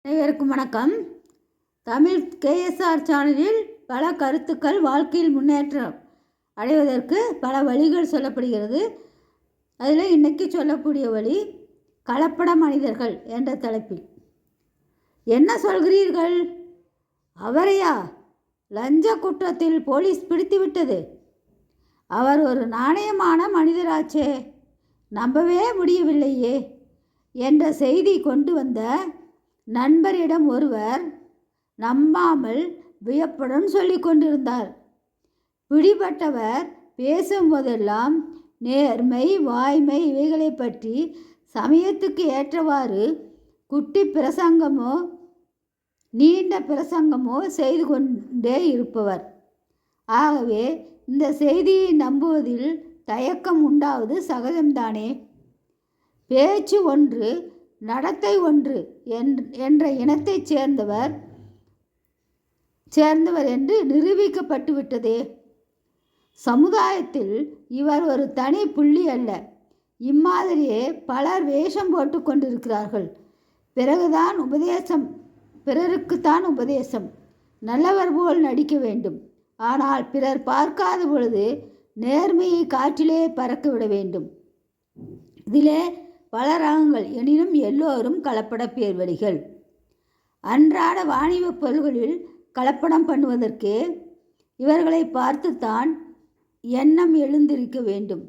அனைவருக்கும் வணக்கம். தமிழ் கேஎஸ்ஆர் சேனலில் பல கருத்துக்கள் வாழ்க்கையில் முன்னேற்றம் அடைவதற்கு பல வழிகள் சொல்லப்படுகிறது. அதில் இன்றைக்கி சொல்லக்கூடிய வழி கலப்பட மனிதர்கள் என்ற தலைப்பில். என்ன சொல்கிறீர்கள்? அவரையா லஞ்ச குற்றத்தில் போலீஸ் பிடித்துவிட்டது? அவர் ஒரு நாணயமான மனிதராச்சே, நம்பவே முடியவில்லையே என்ற செய்தி கொண்டு வந்த நண்பரிடம் ஒருவர் நம்பாமல் வியப்புடன் சொல்லி கொண்டிருந்தார். பிடிபட்டவர் பேசும்போதெல்லாம் நேர்மை, வாய்மை இவைகளை பற்றி சமயத்துக்கு ஏற்றவாறு குட்டி பிரசங்கமோ நீண்ட பிரசங்கமோ செய்து கொண்டே இருப்பவர். ஆகவே இந்த செய்தியை நம்புவதில் தயக்கம் உண்டாவது சகஜம்தானே. பேச்சு ஒன்று, நடத்தை ஒன்று என்ற இனத்தைச் சேர்ந்தவர் என்று நிரூபிக்கப்பட்டு விட்டதே. சமுதாயத்தில் இவர் ஒரு தனி புள்ளி அல்ல. இம்மாதிரியே பலர் வேஷம் போட்டு கொண்டிருக்கிறார்கள். பிறருக்குத்தான் உபதேசம். நல்லவர் போல் நடிக்க வேண்டும். ஆனால் பிறர் பார்க்காத பொழுது நேர்மையை காற்றிலே பறக்க விட வேண்டும். இதிலே பல ரகங்கள், எனினும் எல்லோரும் கலப்பட பேர்வழிகள். அன்றாட வாணிப பொருள்களில் கலப்படம் பண்ணுவதற்கே இவர்களை பார்த்துத்தான் எண்ணம் எழுந்திருக்க வேண்டும்.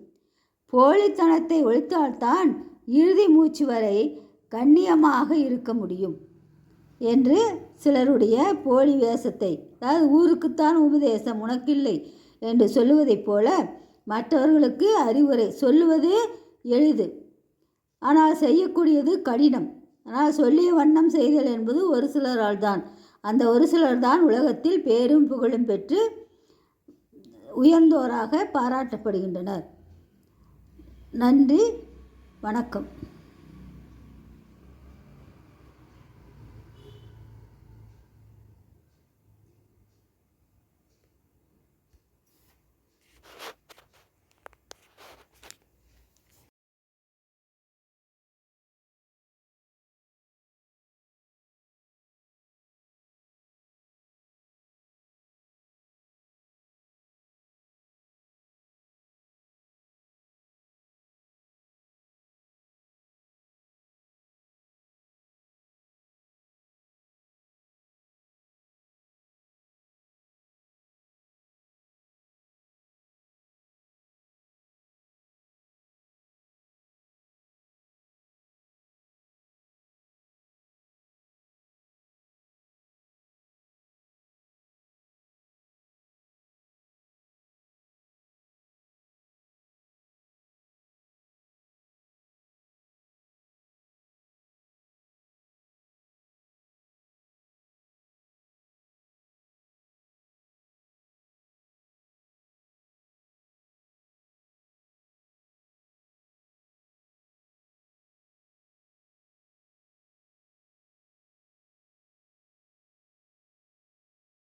போலித்தனத்தை ஒழித்தால்தான் இறுதி மூச்சு வரை கண்ணியமாக இருக்க முடியும் என்று சிலருடைய போலி வேஷத்தை, அதாவது ஊருக்குத்தான் உபதேசம் உனக்கில்லை என்று சொல்லுவதைப் போல மற்றவர்களுக்கு அறிவுரை சொல்லுவது எளிது, ஆனால் செய்யக்கூடியது கடினம். ஆனால் சொல்லிய வண்ணம் செய்தல் என்பது ஒரு சிலரால் தான். அந்த ஒரு சிலர்தான் உலகத்தில் பேரும் புகழும் பெற்று உயர்ந்தோராக பாராட்டப்படுகின்றனர். நன்றி, வணக்கம்.